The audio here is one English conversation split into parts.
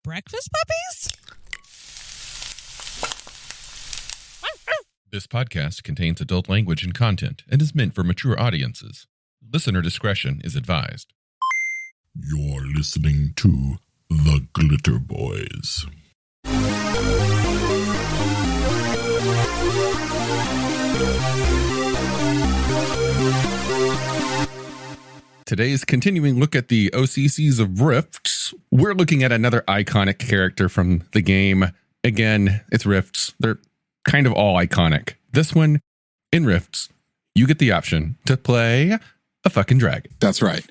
Breakfast puppies? This podcast contains adult language and content and is meant for mature audiences. Listener discretion is advised. You're listening to The Glitterbois. Today's continuing look at the OCCs of Rifts. We're looking at another iconic character from the game. Again, it's Rifts. They're kind of all iconic. This one, in Rifts, you get the option to play a fucking dragon. That's right.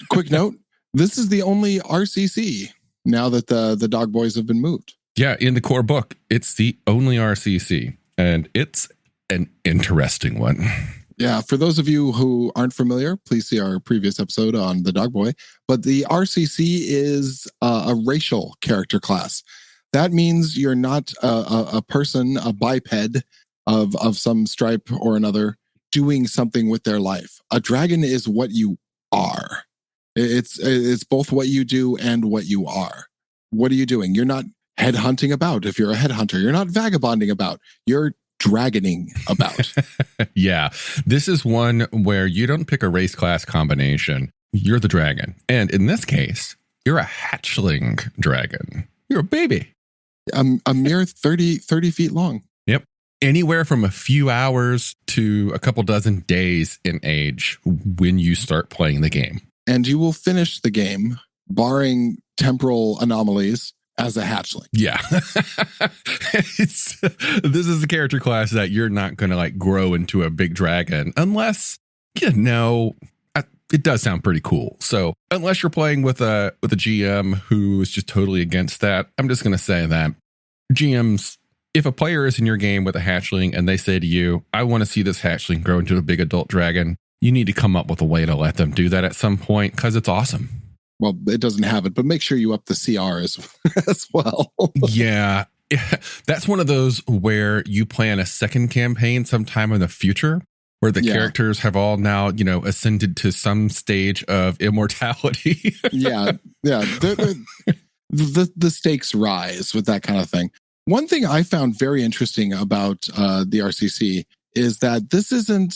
Quick note, this is the only RCC now that the dog boys have been moved. Yeah, in the core book, it's the only RCC, and it's an interesting one. Yeah, for those of you who aren't familiar, please see our previous episode on the dog boy. But the RCC is a racial character class. That means you're not a person, a biped of some stripe or another, doing something with their life. A dragon is what you are. It's both what you do and what you are. What are you doing? You're not headhunting about. If you're a headhunter, you're not vagabonding about. You're dragoning about. Yeah, this is one where you don't pick a race class combination. You're the dragon. And in this case, you're a hatchling dragon. You're a baby. A mere 30 feet long. Yep. Anywhere from a few hours to a couple dozen days in age when you start playing the game. And you will finish the game, barring temporal anomalies, as a hatchling. Yeah. This is a character class that you're not going to like grow into a big dragon unless, it does sound pretty cool. So unless you're playing with a GM who is just totally against that, I'm just going to say that GMs, if a player is in your game with a hatchling and they say to you, I want to see this hatchling grow into a big adult dragon, you need to come up with a way to let them do that at some point because it's awesome. Well, it doesn't have it, but make sure you up the CR as well. Yeah. That's one of those where you plan a second campaign sometime in the future where the characters have all now, ascended to some stage of immortality. Yeah. The stakes rise with that kind of thing. One thing I found very interesting about the RCC is that this isn't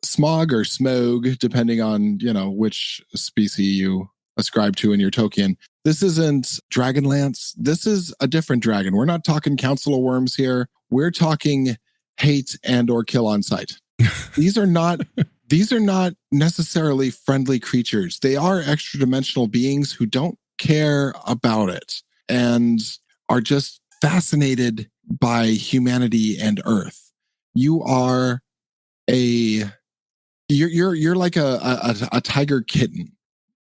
smog or smog, depending on, which species you ascribe to in your token. This isn't Dragonlance. This is a different dragon. We're not talking Council of Worms here. We're talking hate and or kill on sight. These are not necessarily friendly creatures. They are extra dimensional beings who don't care about it and are just fascinated by humanity and Earth. You are you're like a tiger kitten.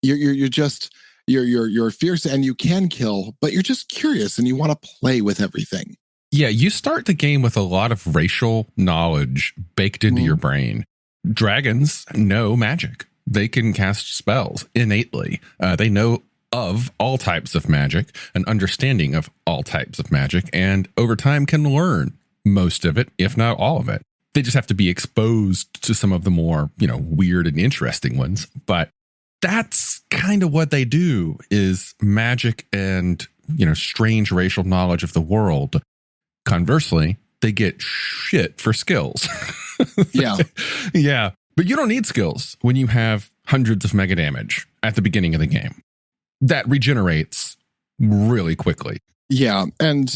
You're fierce and you can kill, but you're just curious and you want to play with everything. Yeah, you start the game with a lot of racial knowledge baked into your brain. Dragons know magic. They can cast spells innately. They know of all types of magic, an understanding of all types of magic, and over time can learn most of it, if not all of it. They just have to be exposed to some of the more, weird and interesting ones. But that's kind of what they do is magic and, strange racial knowledge of the world. Conversely, they get shit for skills. Yeah. Yeah. But you don't need skills when you have hundreds of mega damage at the beginning of the game. That regenerates really quickly. Yeah. And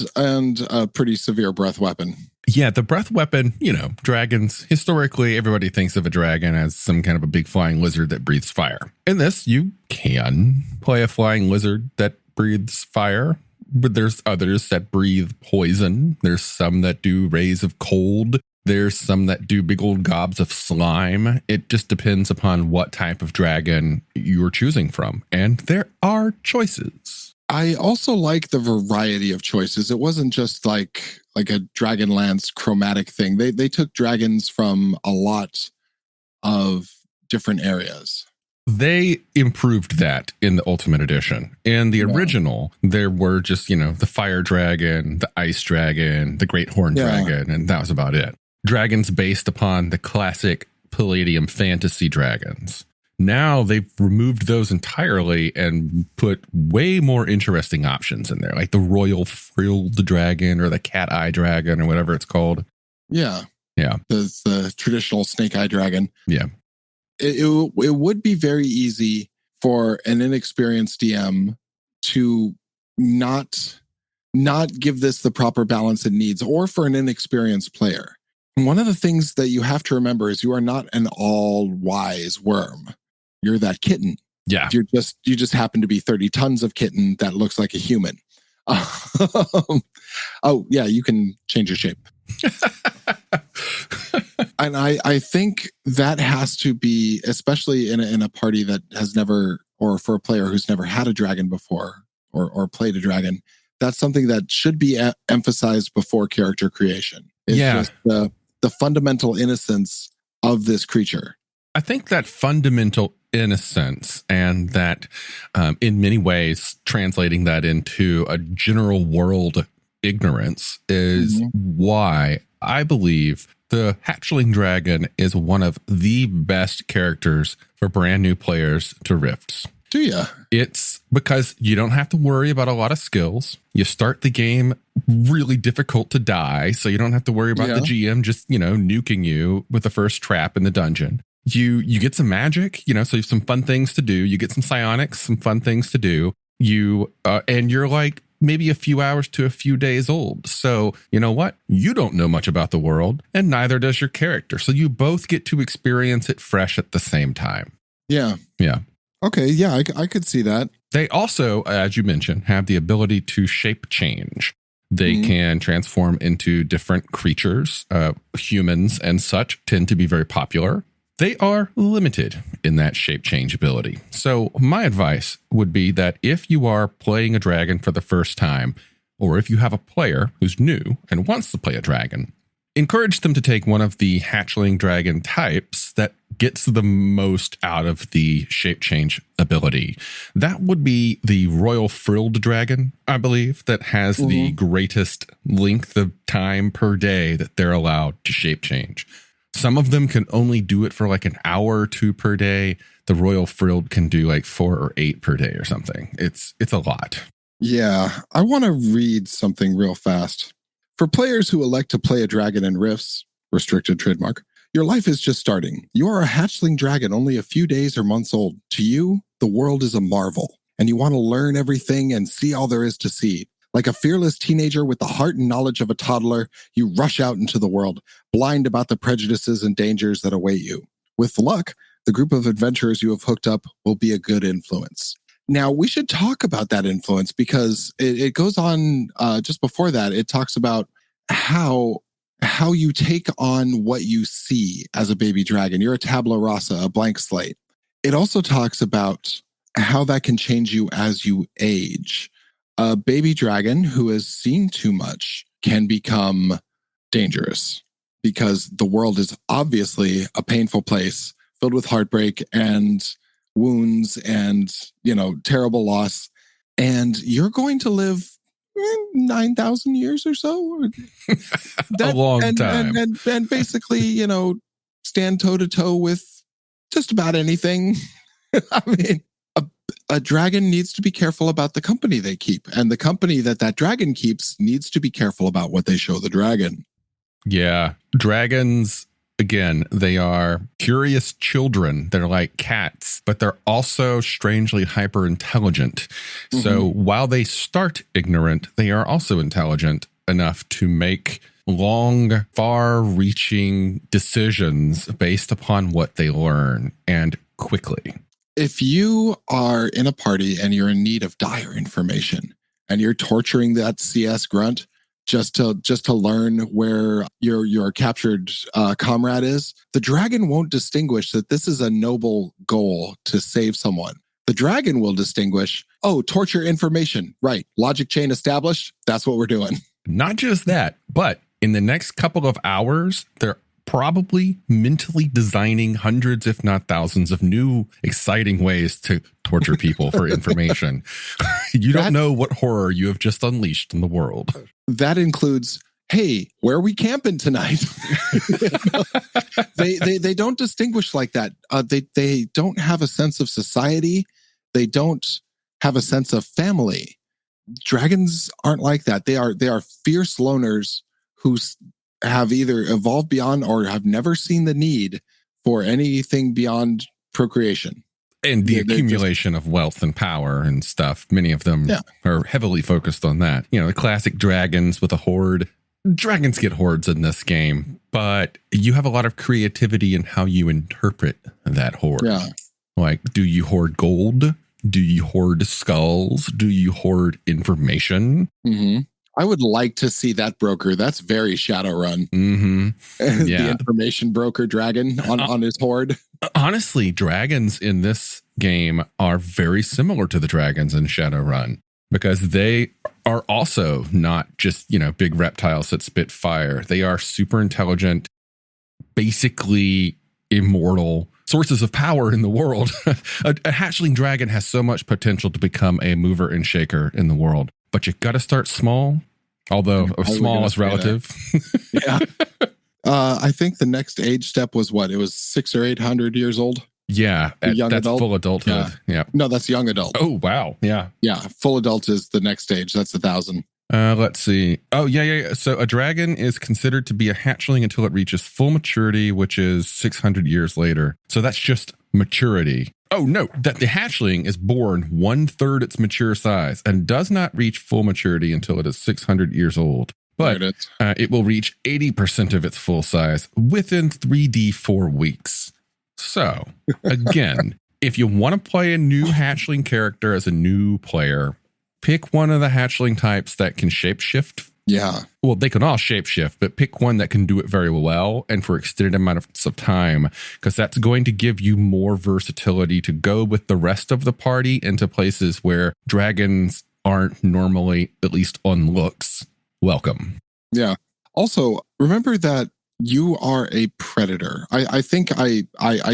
a pretty severe breath weapon. Yeah, the breath weapon, dragons, historically, everybody thinks of a dragon as some kind of a big flying lizard that breathes fire. In this, you can play a flying lizard that breathes fire, but there's others that breathe poison. There's some that do rays of cold. There's some that do big old gobs of slime. It just depends upon what type of dragon you're choosing from. And there are choices. I also like the variety of choices. It wasn't just like a Dragonlance chromatic thing. They took dragons from a lot of different areas. They improved that in the Ultimate Edition. In the original, there were just, the fire dragon, the ice dragon, the great horn dragon, and that was about it. Dragons based upon the classic Palladium fantasy dragons. Now they've removed those entirely and put way more interesting options in there, like the royal frilled dragon or the cat eye dragon or whatever it's called. Yeah. Yeah. The traditional snake eye dragon. Yeah. It would be very easy for an inexperienced DM to not give this the proper balance it needs, or for an inexperienced player. One of the things that you have to remember is you are not an all-wise worm. You're that kitten. Yeah. You just happen to be 30 tons of kitten that looks like a human. Oh, yeah, you can change your shape. And I think that has to be, especially in a party that has never, or for a player who's never had a dragon before or played a dragon, that's something that should be emphasized before character creation. It's just the fundamental innocence of this creature. I think that fundamental innocence, and that in many ways translating that into a general world ignorance, is why I believe the Hatchling dragon is one of the best characters for brand new players to Rifts. Do you? It's because you don't have to worry about a lot of skills. You start the game really difficult to die, so you don't have to worry about the GM just, nuking you with the first trap in the dungeon. You get some magic, so you have some fun things to do. You get some psionics, some fun things to do. And you're like maybe a few hours to a few days old. So you know what? You don't know much about the world, and neither does your character. So you both get to experience it fresh at the same time. Yeah. Yeah. Okay. Yeah, I could see that. They also, as you mentioned, have the ability to shape change. They can transform into different creatures. Humans and such tend to be very popular. They are limited in that shape change ability. So my advice would be that if you are playing a dragon for the first time, or if you have a player who's new and wants to play a dragon, encourage them to take one of the hatchling dragon types that gets the most out of the shape change ability. That would be the royal frilled dragon, I believe, that has the greatest length of time per day that they're allowed to shape change. Some of them can only do it for like an hour or two per day. The royal frilled can do like 4 or 8 per day or something. It's a lot. Yeah, I want to read something real fast. For players who elect to play a dragon in Rifts, restricted trademark, your life is just starting. You are a hatchling dragon only a few days or months old. To you, the world is a marvel, and you want to learn everything and see all there is to see. Like a fearless teenager with the heart and knowledge of a toddler, you rush out into the world, blind about the prejudices and dangers that await you. With luck, the group of adventurers you have hooked up will be a good influence. Now, we should talk about that influence, because it goes on just before that. It talks about how you take on what you see as a baby dragon. You're a tabula rasa, a blank slate. It also talks about how that can change you as you age. A baby dragon who has seen too much can become dangerous, because the world is obviously a painful place filled with heartbreak and wounds and, terrible loss. And you're going to live 9,000 years or so. A long time. And basically, stand toe to toe with just about anything. I mean, a dragon needs to be careful about the company they keep, and the company that dragon keeps needs to be careful about what they show the dragon. Yeah. Dragons, again, they are curious children. They're like cats, but they're also strangely hyper intelligent. So while they start ignorant, they are also intelligent enough to make long, far reaching decisions based upon what they learn, and quickly. If you are in a party and you're in need of dire information and you're torturing that CS grunt just to learn where your captured comrade is, the dragon won't distinguish that this is a noble goal to save someone. The dragon will distinguish, torture information. Right. Logic chain established. That's what we're doing. Not just that, but in the next couple of hours, they're probably mentally designing hundreds, if not thousands, of new exciting ways to torture people for information. You don't know what horror you have just unleashed in the world. That includes hey, where are we camping tonight? They don't distinguish like that. They don't have a sense of society. They don't have a sense of family. Dragons aren't like that. They are fierce loners who have either evolved beyond or have never seen the need for anything beyond procreation. And the accumulation of wealth and power and stuff. Many of them are heavily focused on that. You know, the classic dragons with a horde. Dragons get hordes in this game, but you have a lot of creativity in how you interpret that horde. Yeah. Like, do you hoard gold? Do you hoard skulls? Do you hoard information? Mm-hmm. I would like to see that broker. That's very Shadowrun. Mm-hmm. Yeah. The information broker dragon on his horde. Honestly, dragons in this game are very similar to the dragons in Shadowrun because they are also not just, you know, big reptiles that spit fire. They are super intelligent, basically immortal sources of power in the world. A hatchling dragon has so much potential to become a mover and shaker in the world, but you got to start small, although small is relative. Yeah. I think the next age step was what? It was 600 or 800 years old. Yeah. That's adult? full adulthood. Yeah. No, that's young adult. Oh, wow. Yeah. Yeah. Full adult is the next stage. That's 1,000. Let's see. Oh, yeah. So a dragon is considered to be a hatchling until it reaches full maturity, which is 600 years later. So that's just maturity. Oh, no, that the hatchling is born 1/3 its mature size and does not reach full maturity until it is 600 years old. But it will reach 80% of its full size within 3D4 weeks. So, again, if you want to play a new hatchling character as a new player, pick one of the hatchling types that can shapeshift. Yeah. Well, they can all shapeshift, but pick one that can do it very well and for extended amounts of time, because that's going to give you more versatility to go with the rest of the party into places where dragons aren't normally, at least on looks, welcome. Yeah. Also, remember that you are a predator. I think I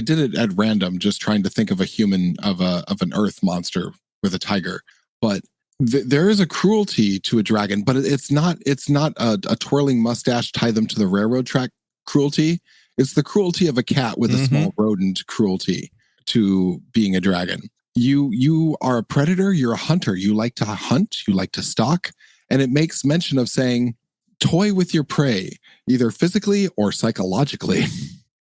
did it at random, just trying to think of a human, of an earth monster with a tiger, but there is a cruelty to a dragon, but it's not a twirling mustache, tie them to the railroad track cruelty. It's the cruelty of a cat with a small rodent cruelty to being a dragon. You are a predator. You're a hunter. You like to hunt. You like to stalk. And it makes mention of saying, toy with your prey, either physically or psychologically.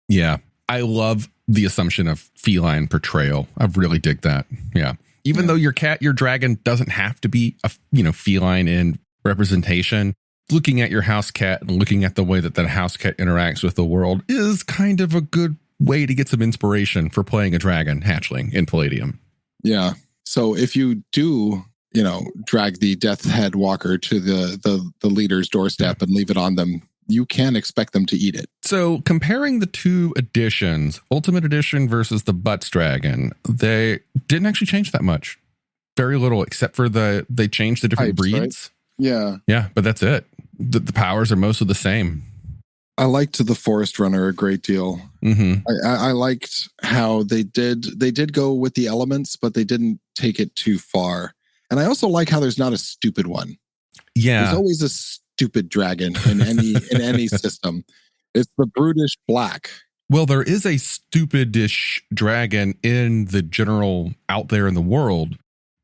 Yeah. I love the assumption of feline portrayal. I really dig that. Yeah. Even though your dragon doesn't have to be a feline in representation, looking at your house cat and looking at the way that house cat interacts with the world is kind of a good way to get some inspiration for playing a dragon hatchling in Palladium. Yeah. So if you do, drag the Death Head Walker to the leader's doorstep and leave it on them, you can expect them to eat it. So comparing the two editions, Ultimate Edition versus the Butts Dragon, they didn't actually change that much. Very little, except for they changed the different breeds. Right? Yeah. Yeah, but that's it. The powers are mostly the same. I liked the Forest Runner a great deal. Mm-hmm. I liked how they did go with the elements, but they didn't take it too far. And I also like how there's not a stupid one. Yeah. There's always a stupid dragon in any system. It's the brutish black. Well, there is a stupidish dragon in the general out there in the world.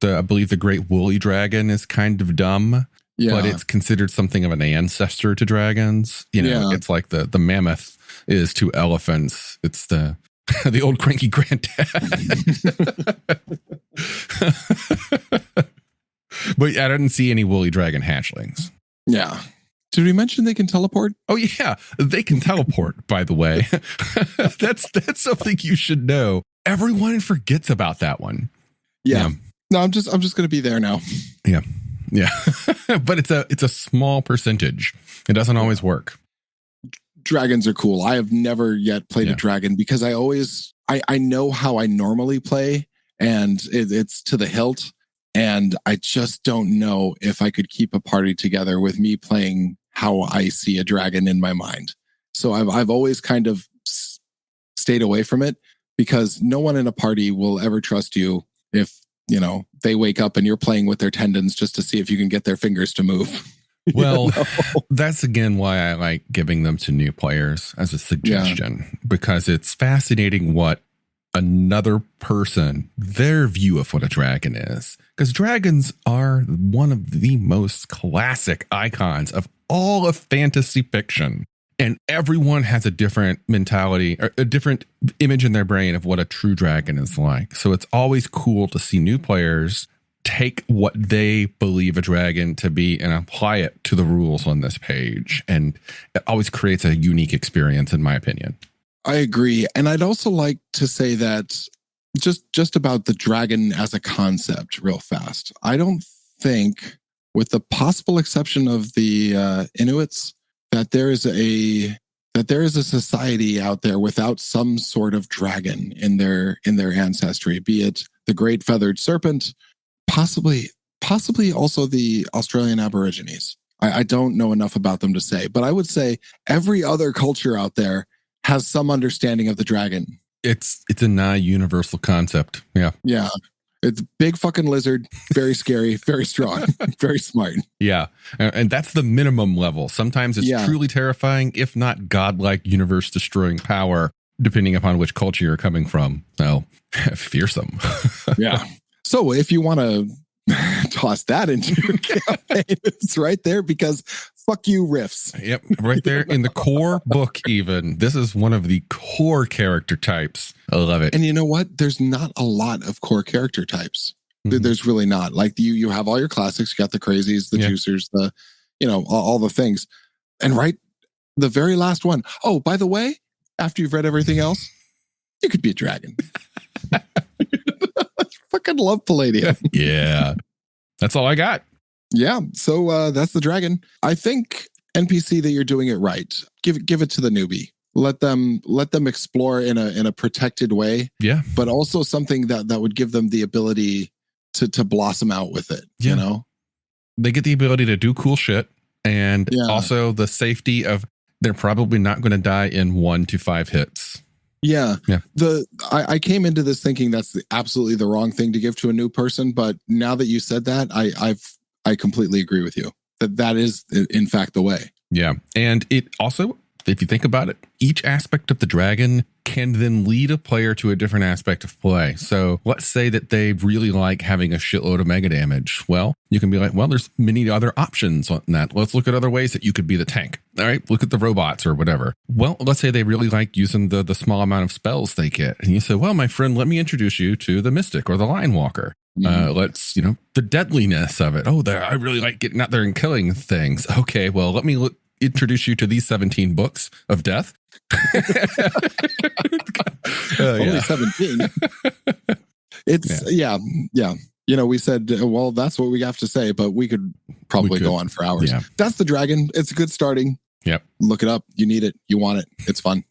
I believe the Great Woolly Dragon is kind of dumb, but it's considered something of an ancestor to dragons. It's like the mammoth is to elephants. It's the old cranky granddad. But I didn't see any woolly dragon hatchlings. Yeah. Did we mention they can teleport? Oh, yeah. They can teleport, by the way. That's something you should know. Everyone forgets about that one. Yeah. No, I'm just going to be there now. Yeah. Yeah. But it's a small percentage. It doesn't always work. Dragons are cool. I have never yet played a dragon because I know how I normally play, and it's to the hilt. And I just don't know if I could keep a party together with me playing how I see a dragon in my mind. So I've always kind of stayed away from it because no one in a party will ever trust you if, they wake up and you're playing with their tendons just to see if you can get their fingers to move. Well, that's again why I like giving them to new players as a suggestion, because it's fascinating what another person, their view of what a dragon is. Because dragons are one of the most classic icons of all of fantasy fiction. And everyone has a different mentality or a different image in their brain of what a true dragon is like. So it's always cool to see new players take what they believe a dragon to be and apply it to the rules on this page. And it always creates a unique experience, in my opinion. I agree. And I'd also like to say that just about the dragon as a concept real fast. I don't think, with the possible exception of the Inuits, that there is a society out there without some sort of dragon in their ancestry, be it the great feathered serpent, possibly also the Australian Aborigines. I don't know enough about them to say, but I would say every other culture out there has some understanding of the dragon. It's a nigh universal concept. Yeah. Yeah. It's a big fucking lizard, very scary, very strong, very smart. Yeah. And that's the minimum level. Sometimes it's truly terrifying, if not godlike, universe destroying power, depending upon which culture you're coming from. So fearsome. Yeah. So if you want to toss that into your campaign, it's right there, because fuck you, riffs. Yep. Right there in the core book, even. This is one of the core character types. I love it. And you know what? There's not a lot of core character types. There's really not. Like you have all your classics. You got the crazies, the juicers, the, all the things. And right, the very last one. Oh, by the way, after you've read everything else, you could be a dragon. I fucking love Palladium. Yeah. That's all I got. Yeah. So that's the dragon. I think, NPC, that you're doing it right. Give it to the newbie. Let them explore in a protected way. Yeah. But also something that would give them the ability to blossom out with it. Yeah. They get the ability to do cool shit, and also the safety of they're probably not going to die in 1 to 5 hits. Yeah. I came into this thinking that's absolutely the wrong thing to give to a new person, but now that you said that, I completely agree with you that is in fact the way. Yeah. And it also, if you think about it, each aspect of the dragon can then lead a player to a different aspect of play. So let's say that they really like having a shitload of mega damage. Well, you can be like, well, there's many other options on that. Let's look at other ways that you could be the tank. All right, look at the robots or whatever. Well, let's say they really like using the small amount of spells they get. And you say, well, my friend, let me introduce you to the mystic or the line walker. Let's, the deadliness of it. Oh, I really like getting out there and killing things. Okay, well, let me introduce you to these 17 books of death. Only 17. It's yeah. We said, well, that's what we have to say, but we could probably go on for hours. Yeah. That's the dragon. It's a good starting. Yep. Look it up. You need it. You want it. It's fun.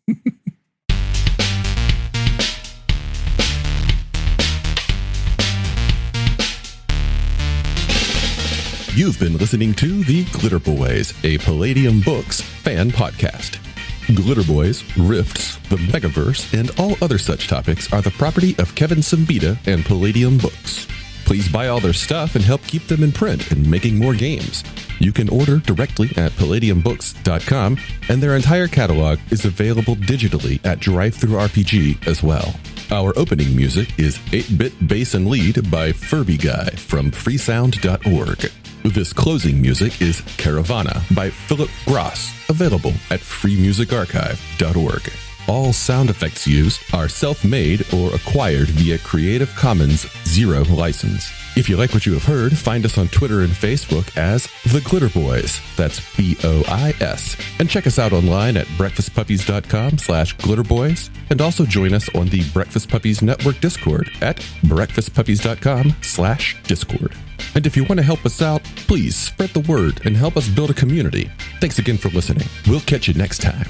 You've been listening to The Glitterbois, a Palladium Books fan podcast. Glitterbois, Rifts, the Megaverse, and all other such topics are the property of Kevin Siembieda and Palladium Books. Please buy all their stuff and help keep them in print and making more games. You can order directly at palladiumbooks.com, and their entire catalog is available digitally at Drive-Thru RPG as well. Our opening music is 8-Bit Bass and Lead by Furby Guy from freesound.org. This closing music is Caravana by Philip Gross, available at freemusicarchive.org. All sound effects used are self-made or acquired via Creative Commons 0 license. If you like what you have heard, find us on Twitter and Facebook as The Glitterbois. That's BOIS. And check us out online at breakfastpuppies.com/glitterboys. And also join us on the Breakfast Puppies Network Discord at breakfastpuppies.com/discord. And if you want to help us out, please spread the word and help us build a community. Thanks again for listening. We'll catch you next time.